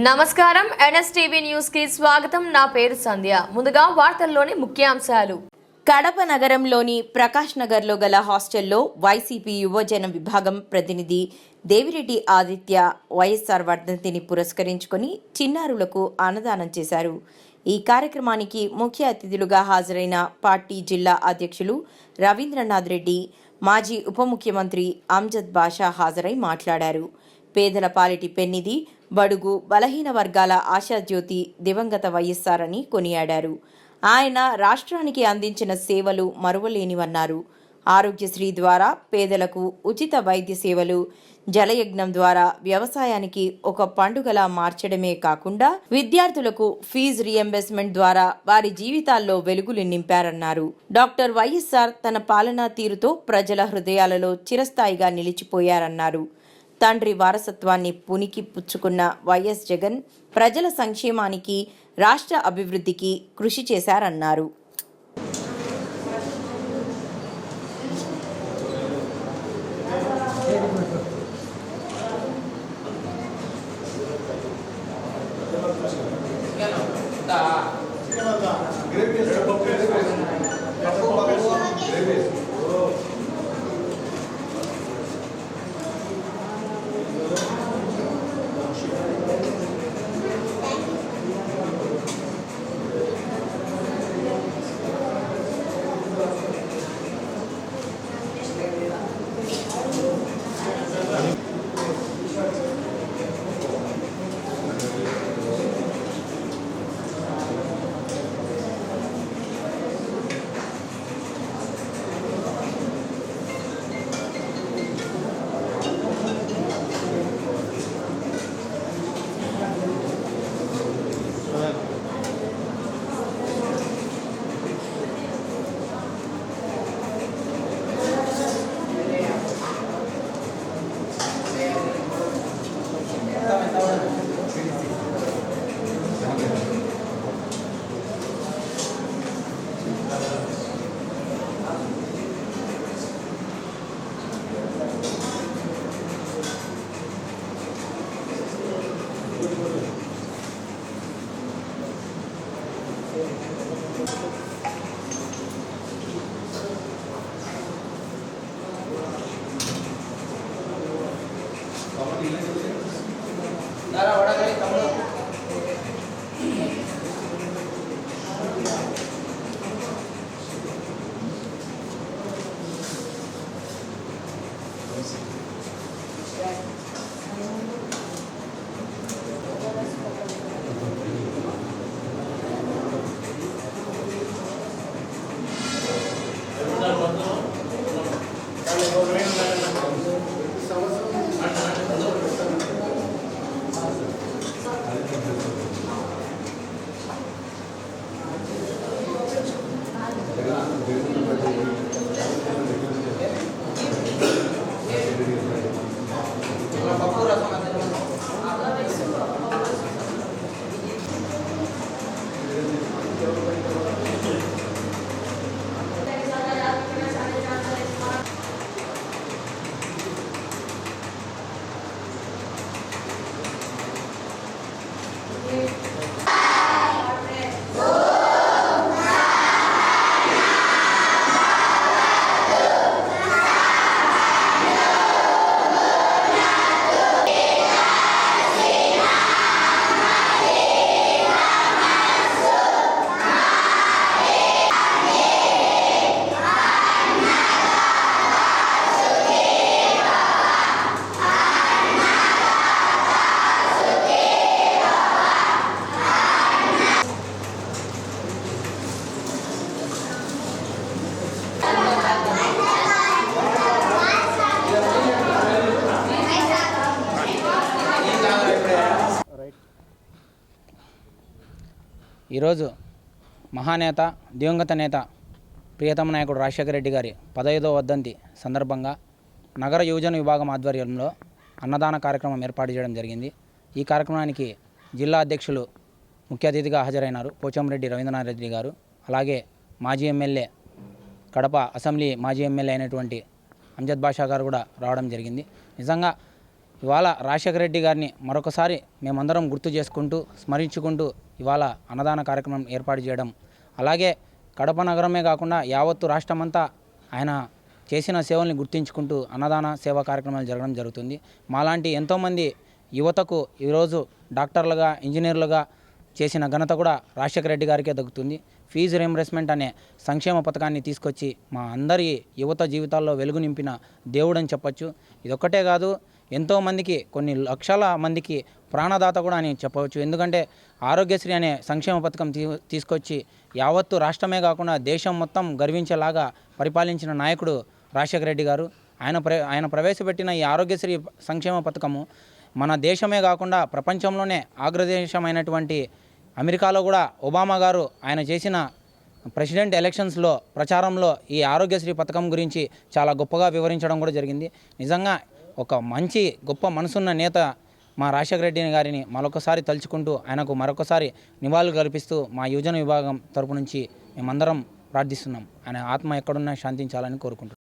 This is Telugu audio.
నమస్కారం ఎన్ఎస్టీవీ న్యూస్ కి స్వాగతం. నా పేరు సంధ్య. ముందుగా వార్తల్లోని ముఖ్యాంశాలు. కడప నగరంలోని ప్రకాష్ నగర్లో గల హాస్టల్లో వైసీపీ యువజన విభాగం ప్రతినిధి దేవిరెడ్డి ఆదిత్య వైఎస్ఆర్ వర్ధంతిని పురస్కరించుకొని చిన్నారులకు అన్నదానం చేశారు. ఈ కార్యక్రమానికి ముఖ్య అతిథులుగా హాజరైన పార్టీ జిల్లా అధ్యక్షులు రవీంద్రనాథ్ రెడ్డి, మాజీ ఉప ముఖ్యమంత్రి అమ్జద్ బాషా హాజరై మాట్లాడారు. పేదల పాలిటి పెన్నిది, బడుగు బలహీన వర్గాల ఆశాజ్యోతి దివంగత వైఎస్ఆర్ అని కొనియాడారు. ఆయన రాష్ట్రానికి అందించిన సేవలు మరువలేనివన్నారు. ఆరోగ్యశ్రీ ద్వారా పేదలకు ఉచిత వైద్య సేవలు, జలయజ్ఞం ద్వారా వ్యవసాయానికి ఒక పండుగలా మార్చడమే కాకుండా విద్యార్థులకు ఫీజు రియంబర్స్మెంట్ ద్వారా వారి జీవితాల్లో వెలుగులు నింపారన్నారు. డాక్టర్ వైఎస్ఆర్ తన పాలనా తీరుతో ప్రజల హృదయాలలో చిరస్థాయిగా నిలిచిపోయారన్నారు. తండ్రి వారసత్వాన్ని పునికి పుచ్చుకున్న వైఎస్ జగన్ ప్రజల సంక్షేమానికి, రాష్ట్ర అభివృద్ధికి కృషి చేశారన్నారు. ఈరోజు మహానేత, దివంగత నేత, ప్రియతమ నాయకుడు రాజశేఖర రెడ్డి గారి 15వ వర్ధంతి సందర్భంగా నగర యువజన విభాగం ఆధ్వర్యంలో అన్నదాన కార్యక్రమం ఏర్పాటు చేయడం జరిగింది. ఈ కార్యక్రమానికి జిల్లా అధ్యక్షులు ముఖ్య అతిథిగా హాజరైనారు పోచంరెడ్డి రవీంద్రనాథ్ రెడ్డి గారు. అలాగే మాజీ ఎమ్మెల్యే, కడప అసెంబ్లీ మాజీ ఎమ్మెల్యే అయినటువంటి అమ్జద్ బాషా గారు కూడా రావడం జరిగింది. నిజంగా ఇవాళ రాజశేఖర రెడ్డి గారిని మరొకసారి మేమందరం గుర్తు చేసుకుంటూ స్మరించుకుంటూ ఇవాళ అన్నదాన కార్యక్రమం ఏర్పాటు చేయడం, అలాగే కడప నగరమే కాకుండా యావత్తు రాష్ట్రమంతా ఆయన చేసిన సేవల్ని గుర్తించుకుంటూ అన్నదాన సేవా కార్యక్రమాలు జరగడం జరుగుతుంది. మాలాంటి ఎంతోమంది యువతకు ఈరోజు డాక్టర్లుగా, ఇంజనీర్లుగా చేసిన ఘనత కూడా రాజశేఖర రెడ్డి గారికే దక్కుతుంది. ఫీజు రీయింబర్స్మెంట్ అనే సంక్షేమ పథకాన్ని తీసుకొచ్చి మా అందరి యువత జీవితాల్లో వెలుగు నింపిన దేవుడని చెప్పొచ్చు. ఇదొక్కటే కాదు, ఎంతోమందికి కొన్ని లక్షల మందికి ప్రాణదాత కూడా అని చెప్పవచ్చు. ఎందుకంటే ఆరోగ్యశ్రీ అనే సంక్షేమ పథకం తీసుకొచ్చి యావత్తు రాష్ట్రమే కాకుండా దేశం మొత్తం గర్వించేలాగా పరిపాలించిన నాయకుడు రాజశేఖర రెడ్డి గారు. ఆయన ప్రవేశపెట్టిన ఈ ఆరోగ్యశ్రీ సంక్షేమ పథకము మన దేశమే కాకుండా ప్రపంచంలోనే అగ్రదేశమైనటువంటి అమెరికాలో కూడా ఒబామా గారు ఆయన చేసిన ప్రెసిడెంట్ ఎలక్షన్స్లో ప్రచారంలో ఈ ఆరోగ్యశ్రీ పథకం గురించి చాలా గొప్పగా వివరించడం కూడా జరిగింది. నిజంగా ఒక మంచి గొప్ప మనసున్న నేత మా రాజశేఖర రెడ్డి గారిని మరొకసారి తలుచుకుంటూ ఆయనకు మరొకసారి నివాళులు కల్పిస్తూ మా యువజన విభాగం తరపు నుంచి మేమందరం ప్రార్థిస్తున్నాం. ఆయన ఆత్మ ఎక్కడున్నా శాంతించాలని కోరుకుంటున్నాం.